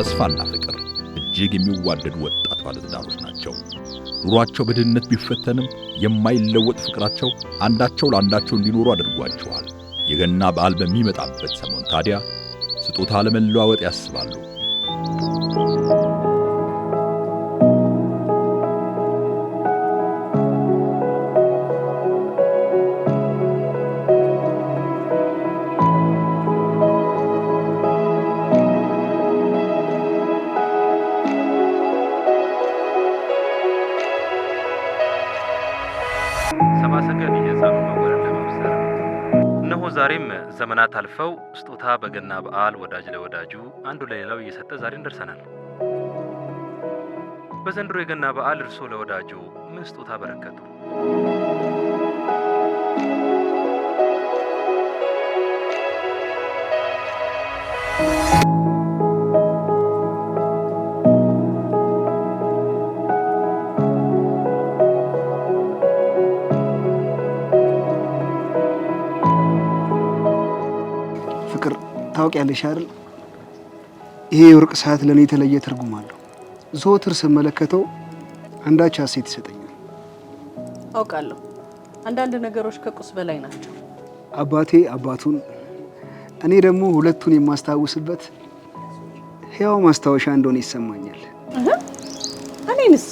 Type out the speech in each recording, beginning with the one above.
ተስፋና ፍቅር እጅግ የሚዋደዱ ወጣት ባለትዳሮች ናቸው። ኑሯቸው በድህነት ቢፈተንም የማይለወጥ ፍቅራቸው አንዳቸው ለአንዳቸው እንዲኖሩ አድርጓቸዋል። የገና በዓል በሚመጣበት ሰሞን ታዲያ ስጦታ ለመለዋወጥ ያስባሉ። ሰማሰገን የዛኑ መወለድ ለማብሰር እነሆ ዛሬም ዘመናት አልፈው ስጦታ በገና በዓል ወዳጅ ለወዳጁ አንዱ ለሌላው እየሰጠ ዛሬን ደርሰናል። በዘንድሮ የገና በዓል እርሶ ለወዳጁ ምን ስጦታ በረከቱ? ፍቅር ታውቂያለሽ አይደል? ይሄ የወርቅ ሰዓት ለኔ የተለየ ትርጉም አለው። ዘወትር ስመለከተው አንዳች ሐሴት ይሰጠኛል። አውቃለሁ። አንዳንድ ነገሮች ከቁስ በላይ ናቸው። አባቴ አባቱን፣ እኔ ደግሞ ሁለቱን የማስታውስበት ሕያው ማስታወሻ እንደሆነ ይሰማኛል። እኔንስ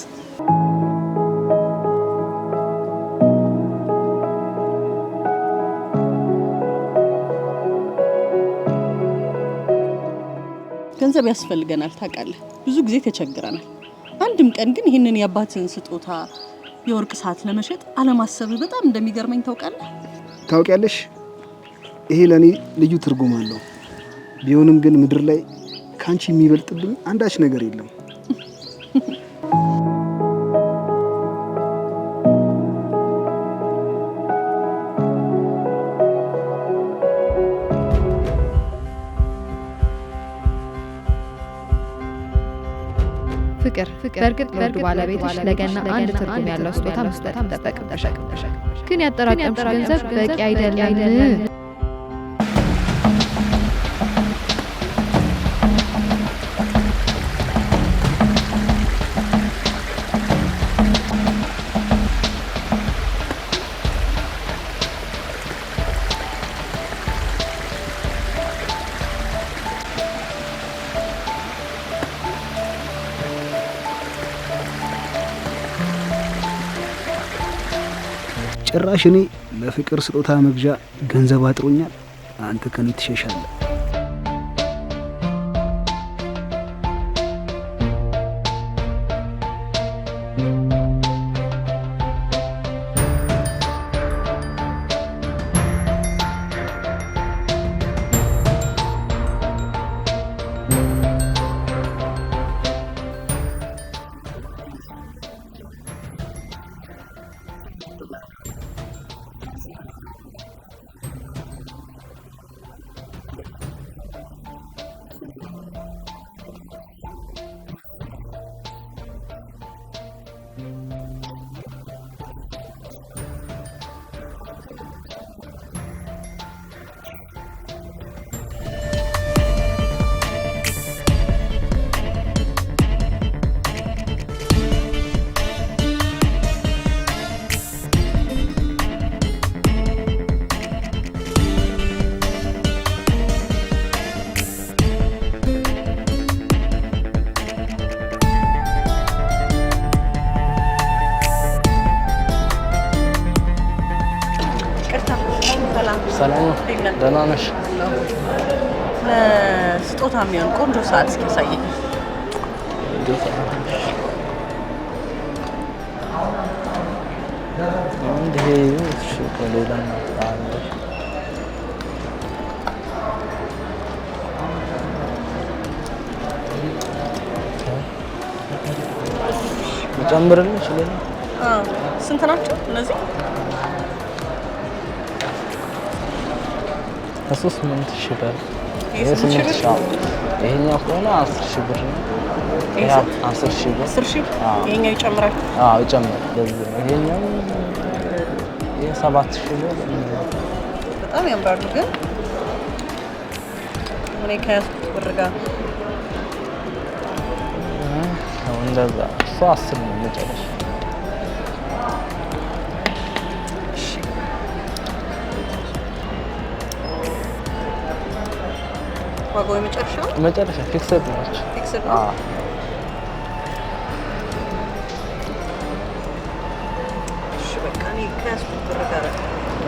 ገንዘብ ያስፈልገናል ታውቃለህ። ብዙ ጊዜ ተቸግረናል። አንድም ቀን ግን ይህንን የአባትን ስጦታ የወርቅ ሰዓት ለመሸጥ አለማሰብህ በጣም እንደሚገርመኝ ታውቃለህ። ታውቂያለሽ፣ ይሄ ለኔ ልዩ ትርጉም አለው። ቢሆንም ግን ምድር ላይ ካንቺ የሚበልጥብኝ አንዳች ነገር የለም። ፍቅር በእርግጥ ለውድ ባለቤትሽ ለገና አንድ ትርጉም ያለው ስጦታ መስጠት ይጠበቅብሻል። ግን ያጠራቀምሽ ገንዘብ በቂ አይደለም። ጭራሽ እኔ ለፍቅር ስጦታ መግዣ ገንዘብ አጥሮኛል፣ አንተ ከኔ ትሸሻለህ። ሰላም ደህና ነሽ? ለስጦታ የሚሆን ቆንጆ ሰዓት እስኪ ያሳየኝ። ከሌላ ጨምርልሽ ሌላ ስንት ናቸው እነዚህ? ከሶስት ምን ትሽራል? ይሄኛው ከሆነ 10,000 ብር ነው። ይሄ 10,000 ብር። 10,000? ይሄኛው ይጨምራል? አዎ ይጨምራል። ይሄኛው 7,000 ብር። በጣም ያምራሉ። ግን እኔ ከያዝኩት ብር ጋር ነው እንደዛ እሱ 10 ነው መጨረሻ። ዋጋው የመጨረሻው መጨረሻ ፊክስድ ነው። ፊክስድ ነው። እሺ በቃ እኔ ከያዝኩት ብር ጋር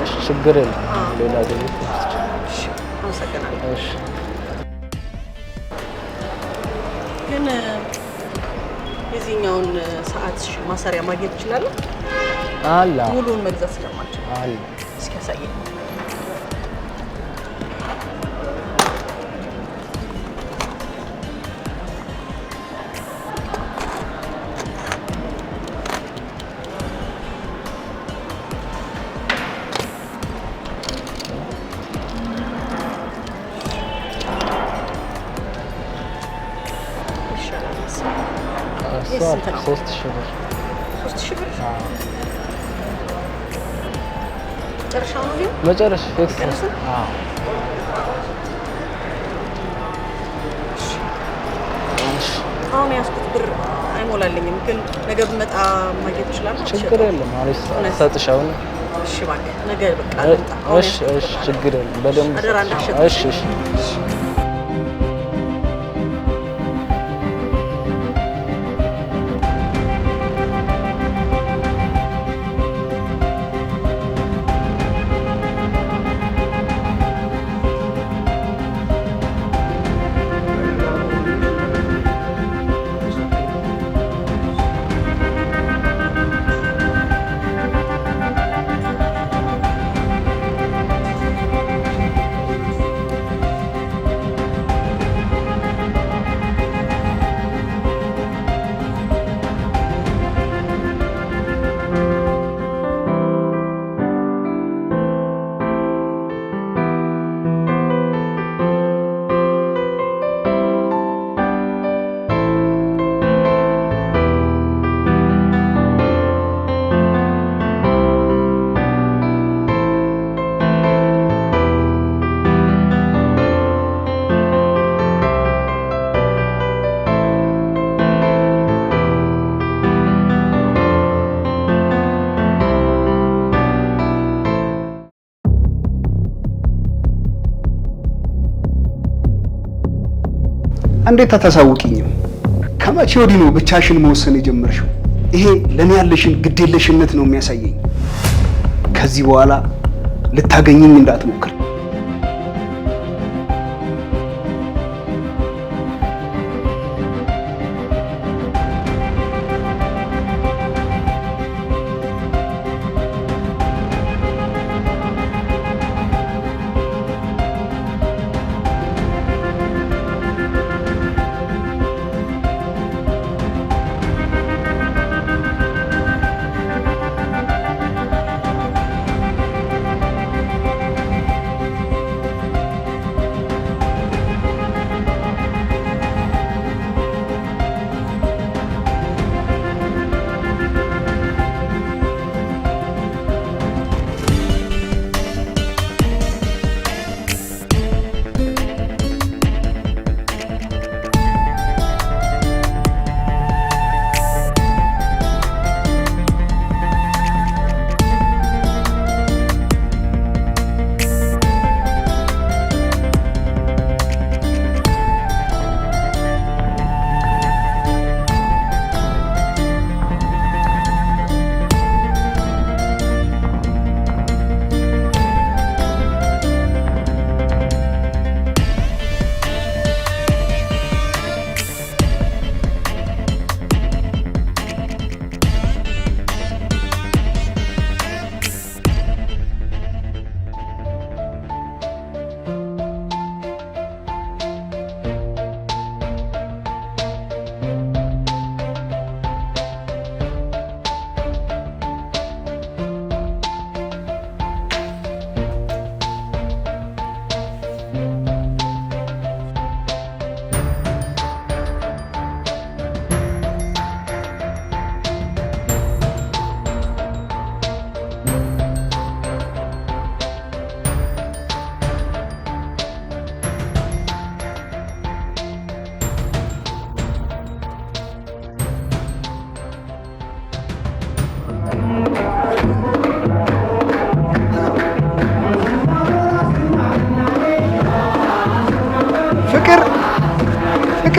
እሺ ችግር የለም። ሌላ ደግሞ እሺ አመሰግናለሁ። እሺ ግን የዚህኛውን ሰዓት ማሰሪያ ማግኘት እችላለሁ? አላ ሙሉውን መግዛት ስለማልችል አላ እስኪ ያሳየኝ። ስንት ነው? 3000 ብር። 3000 ብር መጨረሻው ነው ግን መጨረሻ ፊክስ ነው። አሁን ያስኩት ብር አይሞላልኝም፣ ግን ነገ ብመጣ ማግኘት እችላለሁ? ችግር የለም። አሪፍ ሰጥሻው ነው። እሺ እባክህ ነገ በቃ ልምጣ። እሺ እሺ ችግር የለም። በደንብ አደራ እንዳትሸጥ። እሺ እሺ እንዴት አታሳውቂኝም? ከመቼ ወዲህ ነው ብቻሽን መወሰን የጀመርሽው? ይሄ ለኔ ያለሽን ግዴለሽነት ነው የሚያሳየኝ። ከዚህ በኋላ ልታገኝኝ እንዳትሞክር።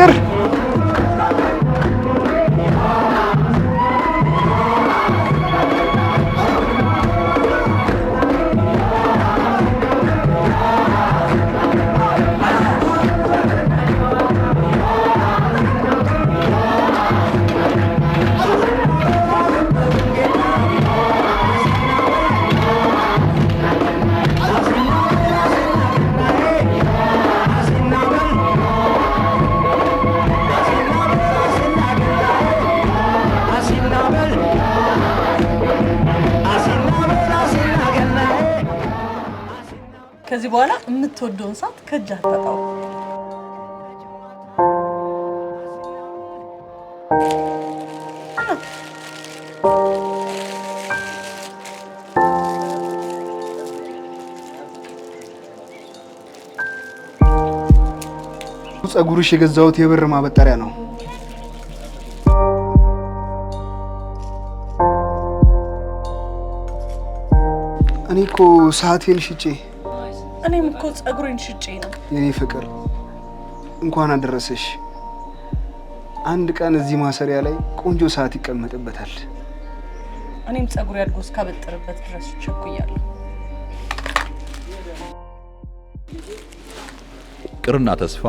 ፍቅር ከዚህ በኋላ የምትወደውን ሰዓት ከእጅ አታጣው። ጸጉርሽ የገዛሁት የብር ማበጠሪያ ነው። እኔ እኮ ሰዓቴን ሽጬ እኔም እኮ ጸጉሬን ሽጬ ነው። የኔ ፍቅር እንኳን አደረሰሽ። አንድ ቀን እዚህ ማሰሪያ ላይ ቆንጆ ሰዓት ይቀመጥበታል። እኔም ጸጉሬ አድጎ እስካበጠረበት ድረስ ቸኩያለሁ። ፍቅርና ተስፋ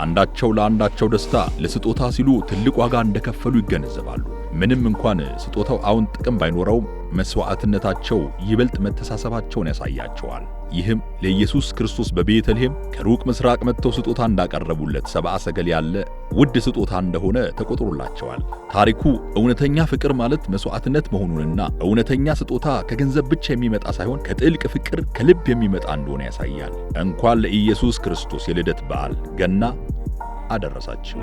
አንዳቸው ለአንዳቸው ደስታ ለስጦታ ሲሉ ትልቅ ዋጋ እንደከፈሉ ይገነዘባሉ። ምንም እንኳን ስጦታው አሁን ጥቅም ባይኖረውም መስዋዕትነታቸው ይበልጥ መተሳሰባቸውን ያሳያቸዋል። ይህም ለኢየሱስ ክርስቶስ በቤተልሔም ከሩቅ ምስራቅ መጥተው ስጦታ እንዳቀረቡለት ሰብአ ሰገል ያለ ውድ ስጦታ እንደሆነ ተቆጥሮላቸዋል። ታሪኩ እውነተኛ ፍቅር ማለት መስዋዕትነት መሆኑንና እውነተኛ ስጦታ ከገንዘብ ብቻ የሚመጣ ሳይሆን ከጥልቅ ፍቅር ከልብ የሚመጣ እንደሆነ ያሳያል። እንኳን ለኢየሱስ ክርስቶስ የልደት በዓል ገና አደረሳችሁ።